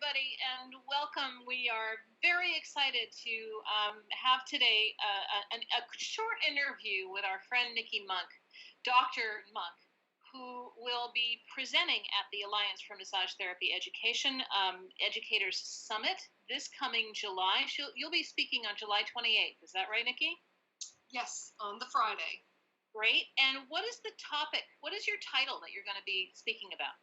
everybody, and welcome. We are very excited to have today a short interview with our friend Nikki Munk, Dr. Munk, who will be presenting at the Alliance for Massage Therapy Education Educators Summit this coming July. You'll be speaking on July 28th. Is that right, Nikki? Yes, on the Friday. Great. And what is the topic? What is your title that you're going to be speaking about?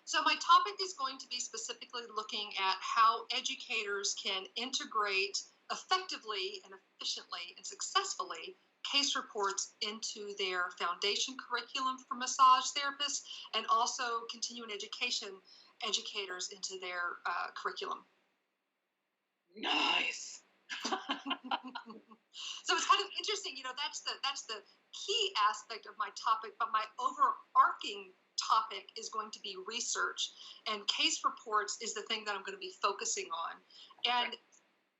So my topic is going to be specifically looking at how educators can integrate effectively and efficiently and successfully case reports into their foundation curriculum for massage therapists and also continuing education educators into their curriculum. Nice. So it's kind of interesting, that's the key aspect of my topic, but my overarching topic is going to be research, and case reports is the thing that I'm going to be focusing on. And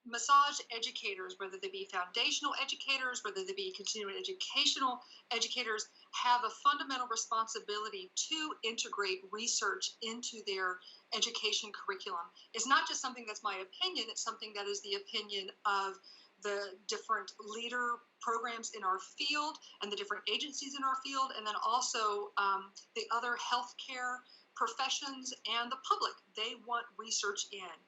massage educators, whether they be foundational educators, whether they be continuing educational educators, have a fundamental responsibility to integrate research into their education curriculum. It's not just something that's my opinion, it's something that is the opinion of the different leader programs in our field and the different agencies in our field, and then also the other healthcare professions and the public. They want research in.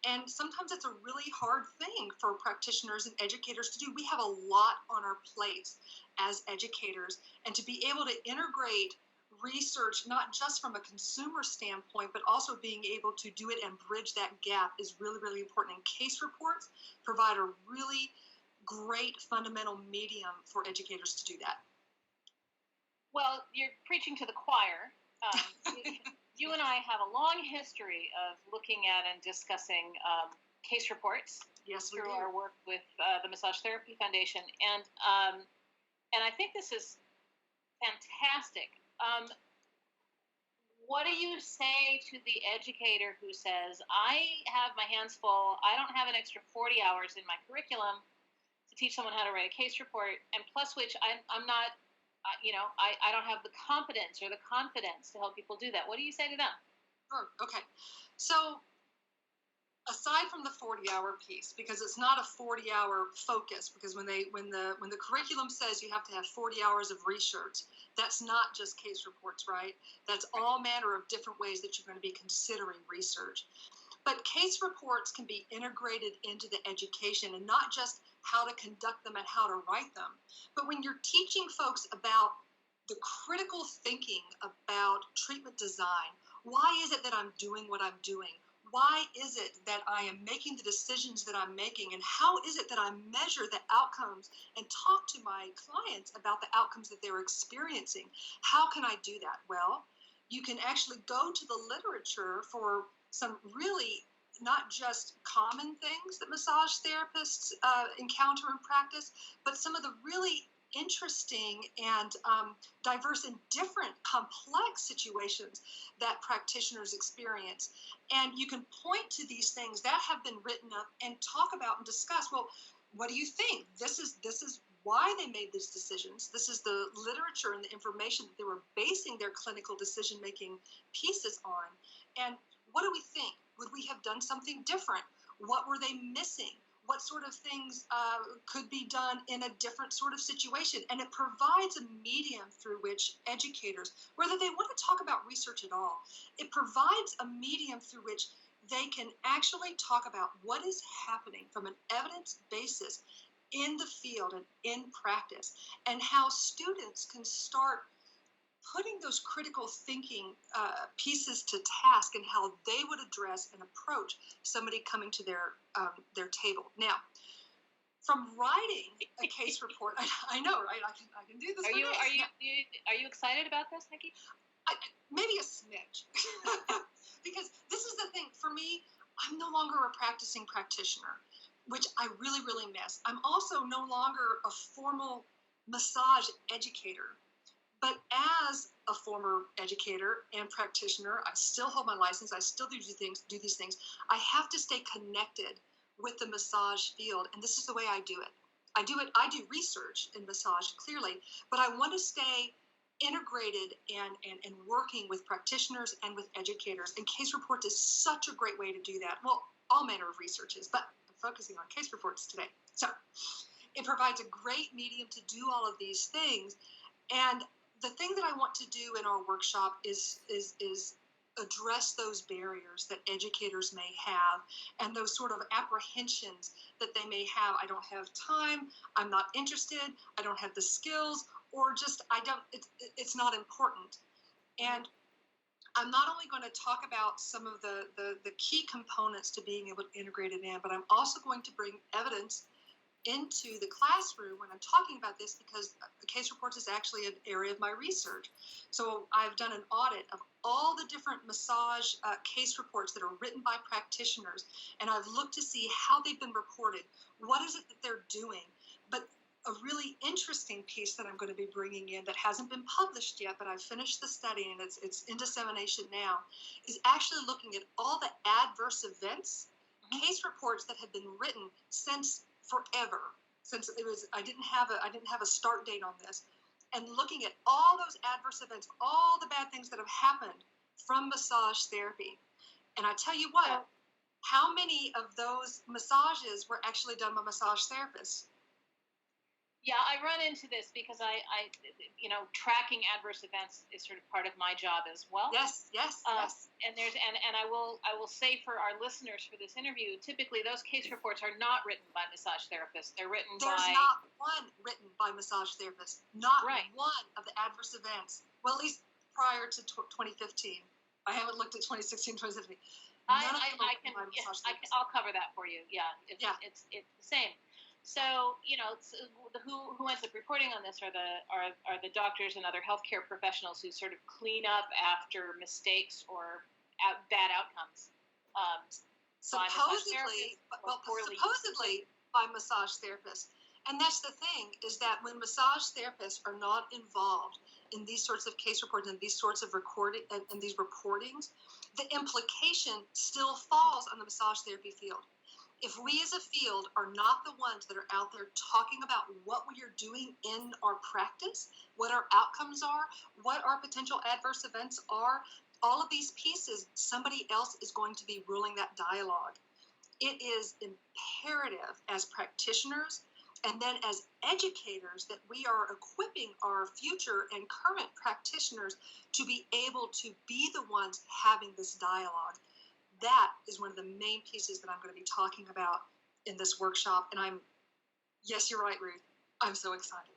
And sometimes it's a really hard thing for practitioners and educators to do. We have a lot on our plates as educators, and to be able to integrate research, not just from a consumer standpoint, but also being able to do it and bridge that gap is really, really important. And case reports provide a really great fundamental medium for educators to do that. Well, you're preaching to the choir. You and I have a long history of looking at and discussing case reports through our work with the Massage Therapy Foundation, and I think this is fantastic. What do you say to the educator who says, I have my hands full, I don't have an extra 40 hours in my curriculum to teach someone how to write a case report, and plus which I'm not, I don't have the competence or the confidence to help people do that. What do you say to them? Sure. Okay. So aside from the 40-hour piece, because it's not a 40-hour focus, because when the curriculum says you have to have 40 hours of research, that's not just case reports, right? That's all manner of different ways that you're going to be considering research. But case reports can be integrated into the education, and not just how to conduct them and how to write them. But when you're teaching folks about the critical thinking about treatment design, why is it that I'm doing what I'm doing? Why is it that I am making the decisions that I'm making? And how is it that I measure the outcomes and talk to my clients about the outcomes that they're experiencing? How can I do that? Well, you can actually go to the literature for some really not just common things that massage therapists encounter in practice, but some of the really interesting and diverse and different complex situations that practitioners experience. And you can point to these things that have been written up and talk about and discuss, well, what do you think? This is why they made these decisions. This is the literature and the information that they were basing their clinical decision-making pieces on. And what do we think? Would we have done something different? What were they missing? What sort of things could be done in a different sort of situation? And it provides a medium through which educators, whether they want to talk about research at all, it provides a medium through which they can actually talk about what is happening from an evidence basis in the field and in practice, and how students can start putting those critical thinking pieces to task, and how they would address and approach somebody coming to their table. Now, from writing a case report, I know, right? I can do this. Are you excited about this, Nikki? Maybe a smidge, because this is the thing for me. I'm no longer a practicing practitioner, which I really, really miss. I'm also no longer a formal massage educator. But as a former educator and practitioner, I still hold my license. I still do these things. I have to stay connected with the massage field, and this is the way I do it. I do research in massage, clearly, but I want to stay integrated and working with practitioners and with educators. And case reports is such a great way to do that. Well, all manner of research is, but I'm focusing on case reports today. So it provides a great medium to do all of these things. And the thing that I want to do in our workshop is address those barriers that educators may have and those sort of apprehensions that they may have. I don't have time, I'm not interested, I don't have the skills, or just it's not important. And I'm not only going to talk about some of the key components to being able to integrate it in, but I'm also going to bring evidence into the classroom when I'm talking about this, because the case reports is actually an area of my research. So I've done an audit of all the different massage case reports that are written by practitioners, and I've looked to see how they've been reported. What is it that they're doing? But a really interesting piece that I'm going to be bringing in that hasn't been published yet, but I've finished the study and it's in dissemination now, is actually looking at all the adverse events, case reports that have been written since forever, since I didn't have a start date on this, and looking at all those adverse events, all the bad things that have happened from massage therapy. And I tell you what, how many of those massages were actually done by massage therapists? Yeah, I run into this because I tracking adverse events is sort of part of my job as well. Yes. And I will say for our listeners for this interview, typically those case reports are not written by massage therapists. They're written There's by... not one written by massage therapists. Not right. one of the adverse events. Well, at least prior to 2015. I haven't looked at 2016, 2017. I'll cover that for you. Yeah, it's the same. So, who ends up reporting on this are the doctors and other healthcare professionals who sort of clean up after mistakes or bad outcomes. Supposedly by massage therapists. And that's the thing, is that when massage therapists are not involved in these sorts of case reports and these sorts of these reportings, the implication still falls on the massage therapy field. If we as a field are not the ones that are out there talking about what we are doing in our practice, what our outcomes are, what our potential adverse events are, all of these pieces, somebody else is going to be ruling that dialogue. It is imperative as practitioners and then as educators that we are equipping our future and current practitioners to be able to be the ones having this dialogue. That is one of the main pieces that I'm going to be talking about in this workshop. And yes, you're right, Ruth. I'm so excited.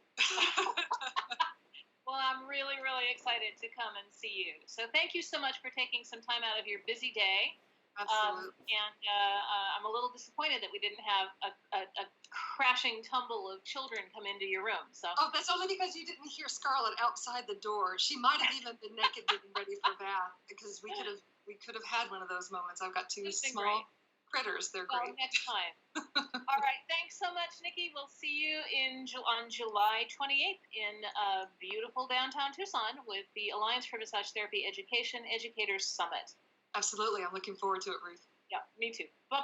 Well, I'm really, really excited to come and see you. So thank you so much for taking some time out of your busy day. Absolutely. I'm a little disappointed that we didn't have a crashing tumble of children come into your room. So. Oh, that's only because you didn't hear Scarlett outside the door. She might have even been naked getting ready for bath, because we could have had one of those moments. I've got two small critters. They're great. Next time. All right. Thanks so much, Nikki. We'll see you on July 28th in beautiful downtown Tucson with the Alliance for Massage Therapy Education Educators Summit. Absolutely. I'm looking forward to it, Ruth. Yeah, me too. Bye-bye.